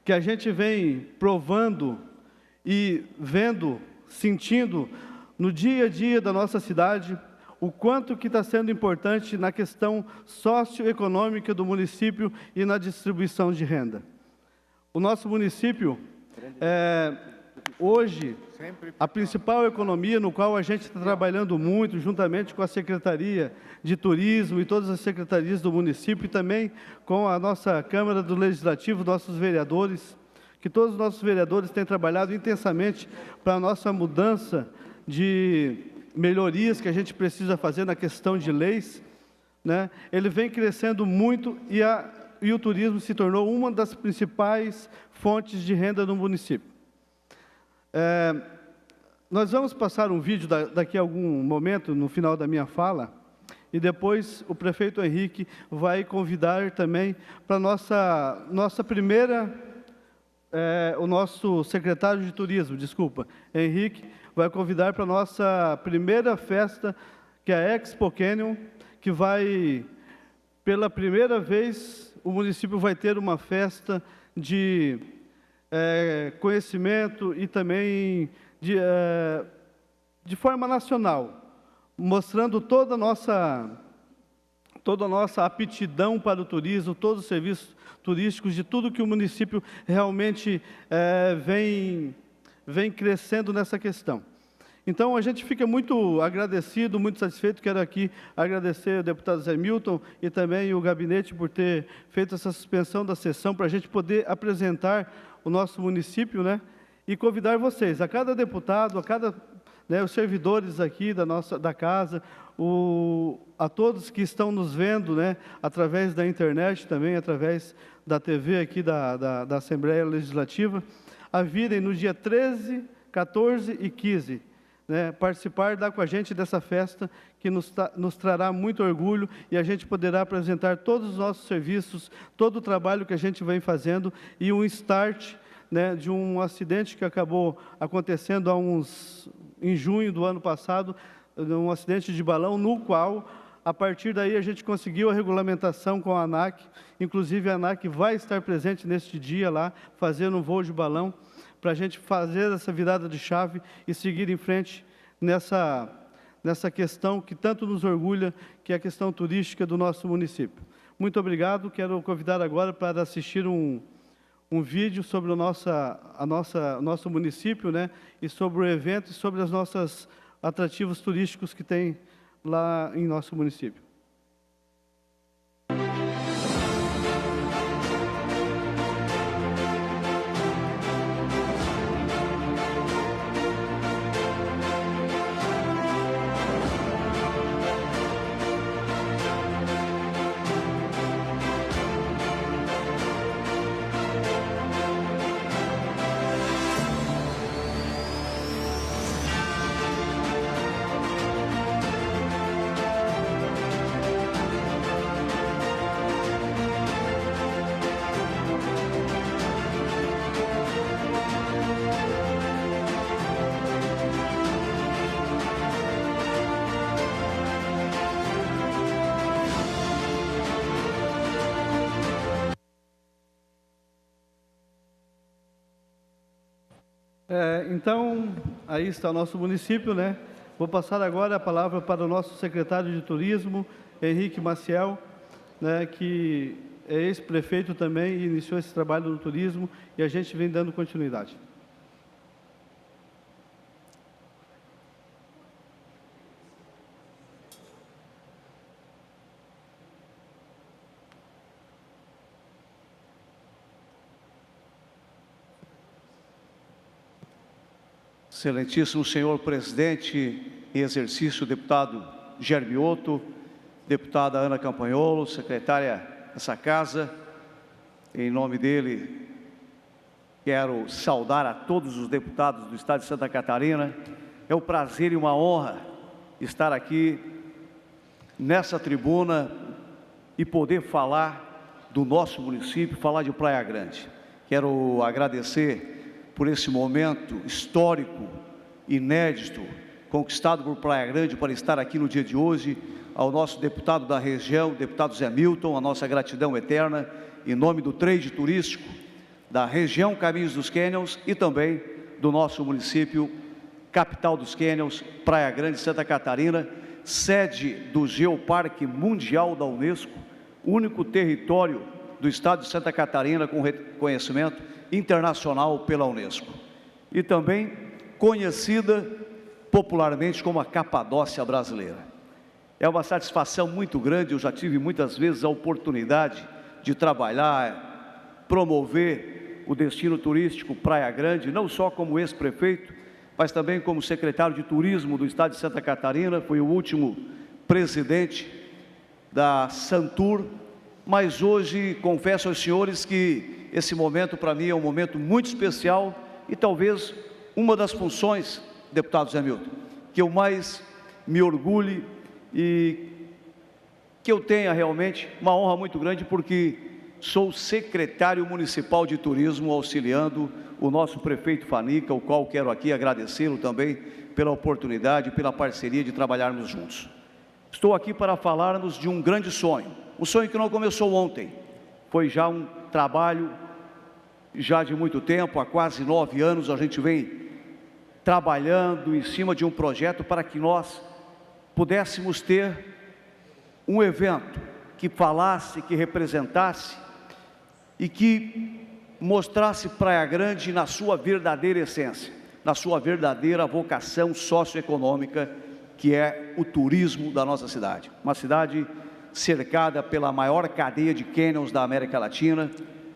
que a gente vem provando e vendo, sentindo no dia a dia da nossa cidade, o quanto que está sendo importante na questão socioeconômica do município e na distribuição de renda. O nosso município hoje, a principal economia no qual a gente está trabalhando muito, juntamente com a Secretaria de Turismo e todas as secretarias do município, e também com a nossa Câmara do Legislativo, nossos vereadores, que todos os nossos vereadores têm trabalhado intensamente para a nossa mudança de melhorias que a gente precisa fazer na questão de leis, né? Ele vem crescendo muito e o turismo se tornou uma das principais fontes de renda no município. Nós vamos passar um vídeo daqui a algum momento, no final da minha fala, e depois o prefeito Henrique vai convidar também para nossa primeira, o nosso secretário de turismo, desculpa, Henrique, vai convidar para a nossa primeira festa, que é a Expo Canyon, que vai, pela primeira vez, o município vai ter uma festa de conhecimento e também de forma nacional, mostrando toda a nossa aptidão para o turismo, todos os serviços turísticos, de tudo que o município realmente vem crescendo nessa questão. Então, a gente fica muito agradecido, muito satisfeito. Quero aqui agradecer ao deputado Zé Milton e também o gabinete por ter feito essa suspensão da sessão para a gente poder apresentar o nosso município, né? E convidar vocês, a cada deputado, os servidores aqui da casa, a todos que estão nos vendo, né, através da internet também, através da TV aqui da Assembleia Legislativa, a virem no dia 13, 14 e 15, né, participar, dar com a gente dessa festa que nos trará muito orgulho e a gente poderá apresentar todos os nossos serviços, todo o trabalho que a gente vem fazendo e um start, né, de um acidente que acabou acontecendo em junho do ano passado, um acidente de balão, no qual, a partir daí, a gente conseguiu a regulamentação com a ANAC, inclusive a ANAC vai estar presente neste dia lá, fazendo um voo de balão, para a gente fazer essa virada de chave e seguir em frente nessa questão que tanto nos orgulha, que é a questão turística do nosso município. Muito obrigado, quero convidar agora para assistir um vídeo sobre o nosso município, né, e sobre o evento e sobre os nossos atrativos turísticos que tem lá em nosso município. Então, aí está o nosso município, né? Vou passar agora a palavra para o nosso secretário de Turismo, Henrique Maciel, né, que é ex-prefeito também e iniciou esse trabalho no turismo, e a gente vem dando continuidade. Excelentíssimo senhor presidente em exercício, deputado Germioto, deputada Ana Campanholo, secretária dessa casa, em nome dele, quero saudar a todos os deputados do Estado de Santa Catarina. É um prazer e uma honra estar aqui nessa tribuna e poder falar do nosso município, falar de Praia Grande. Quero agradecer por esse momento histórico, inédito, conquistado por Praia Grande para estar aqui no dia de hoje, ao nosso deputado da região, deputado Zé Milton, a nossa gratidão eterna, em nome do trade turístico da região Caminhos dos Canyons e também do nosso município, capital dos Canyons, Praia Grande, Santa Catarina, sede do Geoparque Mundial da Unesco, único território do estado de Santa Catarina com reconhecimento internacional pela Unesco. E também conhecida popularmente como a Capadócia brasileira. É uma satisfação muito grande, eu já tive muitas vezes a oportunidade de trabalhar, promover o destino turístico Praia Grande, não só como ex-prefeito, mas também como secretário de Turismo do Estado de Santa Catarina, fui o último presidente da Santur, mas hoje confesso aos senhores que esse momento para mim é um momento muito especial e talvez uma das funções, deputado Zé Milton, que eu mais me orgulhe e que eu tenha realmente uma honra muito grande, porque sou secretário municipal de turismo, auxiliando o nosso prefeito Fanica, o qual quero aqui agradecê-lo também pela oportunidade, pela parceria de trabalharmos juntos. Estou aqui para falarmos de um grande sonho, um sonho que não começou ontem, foi já um trabalho já de muito tempo, há quase 9 anos a gente vem trabalhando em cima de um projeto para que nós pudéssemos ter um evento que falasse, que representasse e que mostrasse Praia Grande na sua verdadeira essência, na sua verdadeira vocação socioeconômica, que é o turismo da nossa cidade. Uma cidade cercada pela maior cadeia de canyons da América Latina.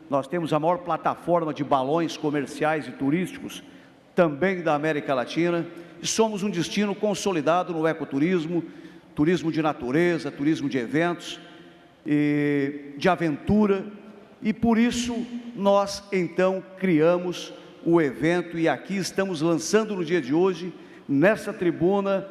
Nós temos a maior plataforma de balões comerciais e turísticos também da América Latina, e somos um destino consolidado no ecoturismo, turismo de natureza, turismo de eventos, de aventura, e por isso nós então criamos o evento e aqui estamos lançando no dia de hoje, nessa tribuna,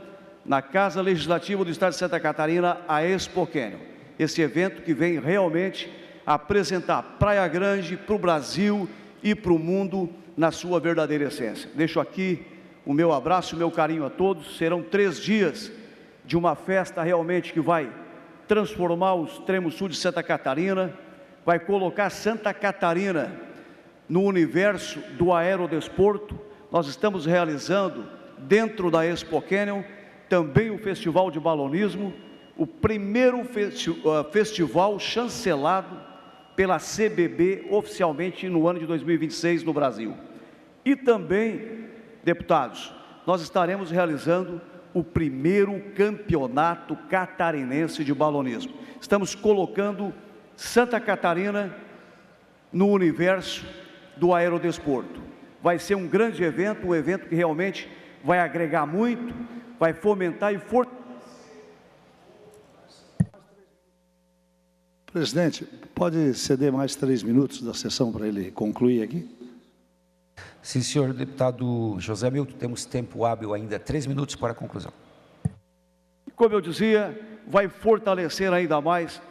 na Casa Legislativa do Estado de Santa Catarina, a Expo Canyon. Esse evento que vem realmente apresentar Praia Grande para o Brasil e para o mundo na sua verdadeira essência. Deixo aqui o meu abraço, o meu carinho a todos. Serão 3 dias de uma festa realmente que vai transformar o extremo sul de Santa Catarina, vai colocar Santa Catarina no universo do aerodesporto. Nós estamos realizando, dentro da Expo Canyon, também o Festival de Balonismo, o primeiro festival chancelado pela CBB oficialmente no ano de 2026 no Brasil. E também, deputados, nós estaremos realizando o primeiro campeonato catarinense de balonismo. Estamos colocando Santa Catarina no universo do aerodesporto. Vai ser um grande evento, um evento que realmente vai agregar muito, vai fomentar e fortalecer. Presidente, pode ceder mais 3 minutos da sessão para ele concluir aqui? Sim, senhor deputado José Milton, temos tempo hábil ainda, 3 minutos para a conclusão. Como eu dizia, vai fortalecer ainda mais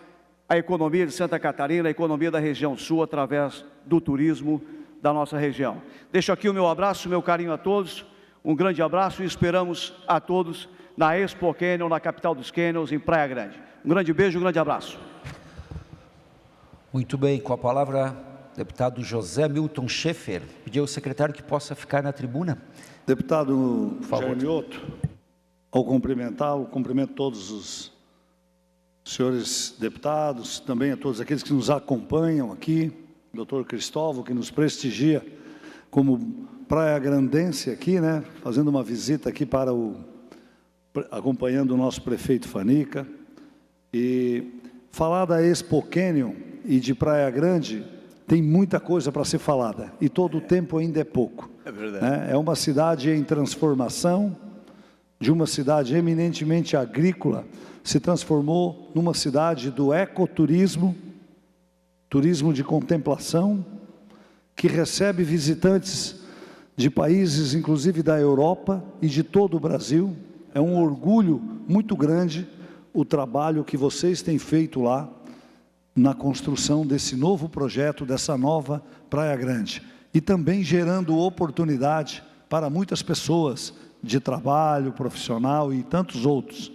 a economia de Santa Catarina, a economia da região sul, através do turismo da nossa região. Deixo aqui o meu abraço, o meu carinho a todos, um grande abraço e esperamos a todos na Expo Canyon, na capital dos Canyons, em Praia Grande. Um grande beijo, um grande abraço. Muito bem, com a palavra deputado José Milton Schaefer, pedir ao secretário que possa ficar na tribuna. Deputado Germioto, ao cumprimentá-lo, cumprimento todos os senhores deputados, também a todos aqueles que nos acompanham aqui, doutor Cristóvão, que nos prestigia como praia-grandense aqui, né, fazendo uma visita aqui acompanhando o nosso prefeito Fanica, e falar da Expo Canyon e de Praia Grande tem muita coisa para ser falada, e todo o tempo ainda é pouco. É verdade. É uma cidade em transformação, de uma cidade eminentemente agrícola, se transformou numa cidade do ecoturismo, turismo de contemplação, que recebe visitantes de países, inclusive da Europa e de todo o Brasil. É um orgulho muito grande o trabalho que vocês têm feito lá na construção desse novo projeto, dessa nova Praia Grande. E também gerando oportunidade para muitas pessoas de trabalho, profissional e tantos outros.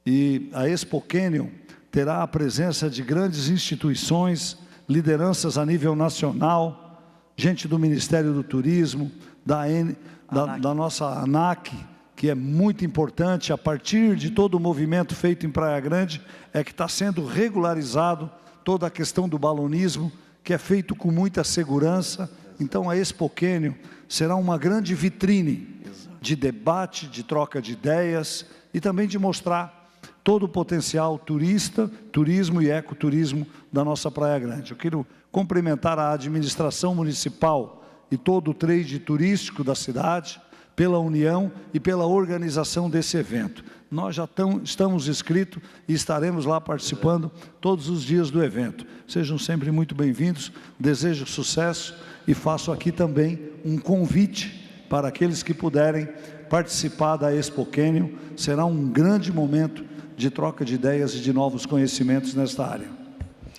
E a Expo Canyon terá a presença de grandes instituições, lideranças a nível nacional, gente do Ministério do Turismo, da nossa ANAC, que é muito importante, a partir de todo o movimento feito em Praia Grande, é que está sendo regularizado toda a questão do balonismo, que é feito com muita segurança. Então a Expo Canyon será uma grande vitrine de debate, de troca de ideias e também de mostrar todo o potencial turismo e ecoturismo da nossa Praia Grande. Eu quero cumprimentar a administração municipal e todo o trade turístico da cidade, pela união e pela organização desse evento. Nós já estamos inscritos e estaremos lá participando todos os dias do evento. Sejam sempre muito bem-vindos, desejo sucesso e faço aqui também um convite para aqueles que puderem participar da Expo Canyon. Será um grande momento de troca de ideias e de novos conhecimentos nesta área.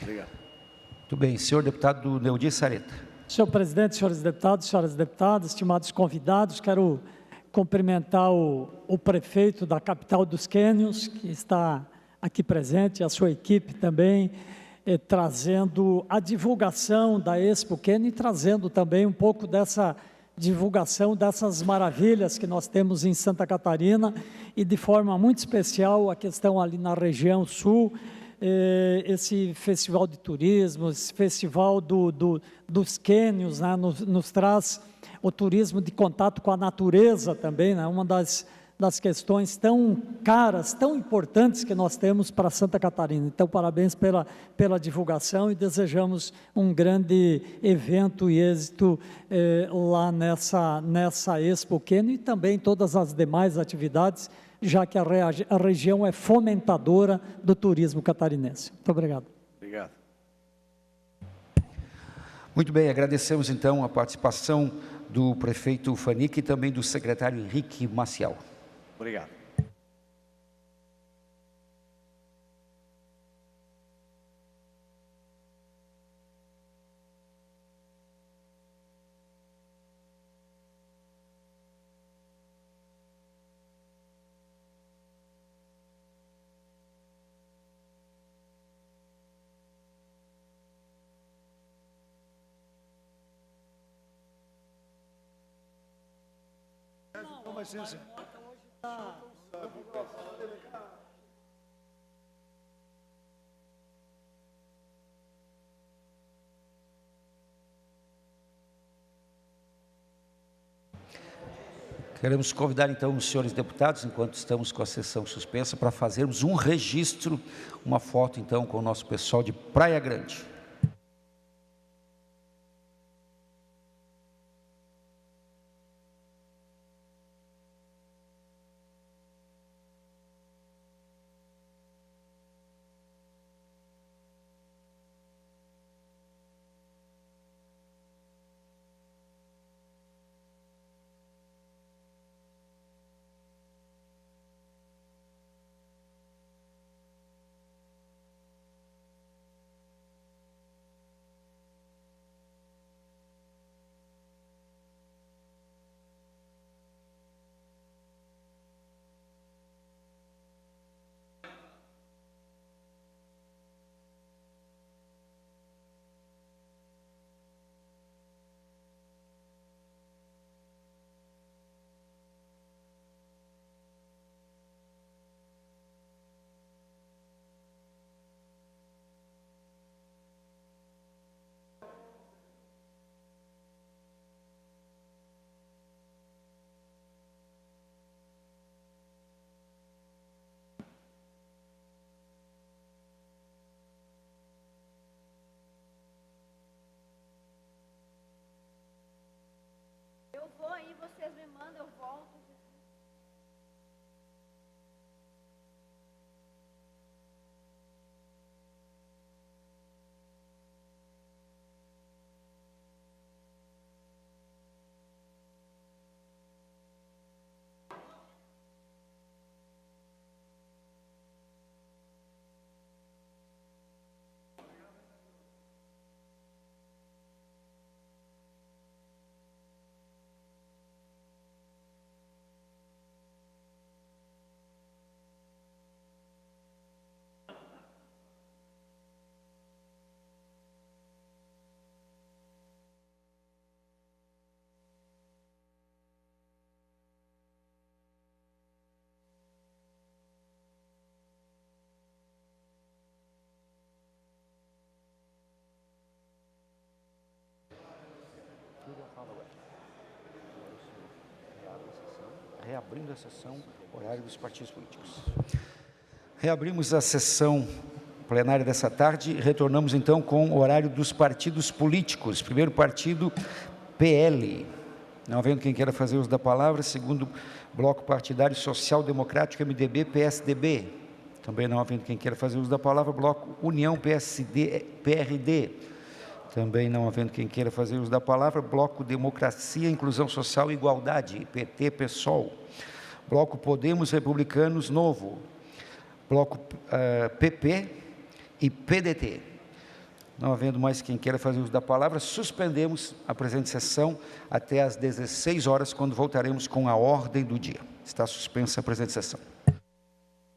Obrigado. Muito bem, senhor deputado Neudi Sareta. Senhor presidente, senhores deputados, senhoras deputadas, estimados convidados, quero cumprimentar o prefeito da capital dos Cânions, que está aqui presente, a sua equipe também, trazendo a divulgação da Expo Canyon e trazendo também um pouco dessa divulgação dessas maravilhas que nós temos em Santa Catarina e de forma muito especial a questão ali na região sul, esse festival de turismo, esse festival dos cânions, né, nos traz o turismo de contato com a natureza também, né, uma das questões tão caras, tão importantes que nós temos para Santa Catarina. Então, parabéns pela divulgação e desejamos um grande evento e êxito lá nessa Expo Canyon e também todas as demais atividades, já que a região é fomentadora do turismo catarinense. Muito obrigado. Obrigado. Muito bem, agradecemos então a participação do prefeito Fanica e também do secretário Henrique Maciel. Obrigado. Não vai ser assim. Queremos convidar então os senhores deputados, enquanto estamos com a sessão suspensa, para fazermos um registro, uma foto então com o nosso pessoal de Praia Grande. Reabrindo a sessão, horário dos partidos políticos. Reabrimos a sessão plenária dessa tarde e retornamos então com o horário dos partidos políticos. Primeiro partido, PL. Não havendo quem queira fazer uso da palavra. Segundo bloco partidário, Social Democrático, MDB, PSDB. Também não havendo quem queira fazer uso da palavra. Bloco União, PSD, PRD. Também não havendo quem queira fazer uso da palavra. Bloco Democracia, Inclusão Social e Igualdade, PT, PSOL. Bloco Podemos, Republicanos, Novo. Bloco PP e PDT. Não havendo mais quem queira fazer uso da palavra, suspendemos a presente sessão até às 16 horas, quando voltaremos com a ordem do dia. Está suspensa a presente sessão.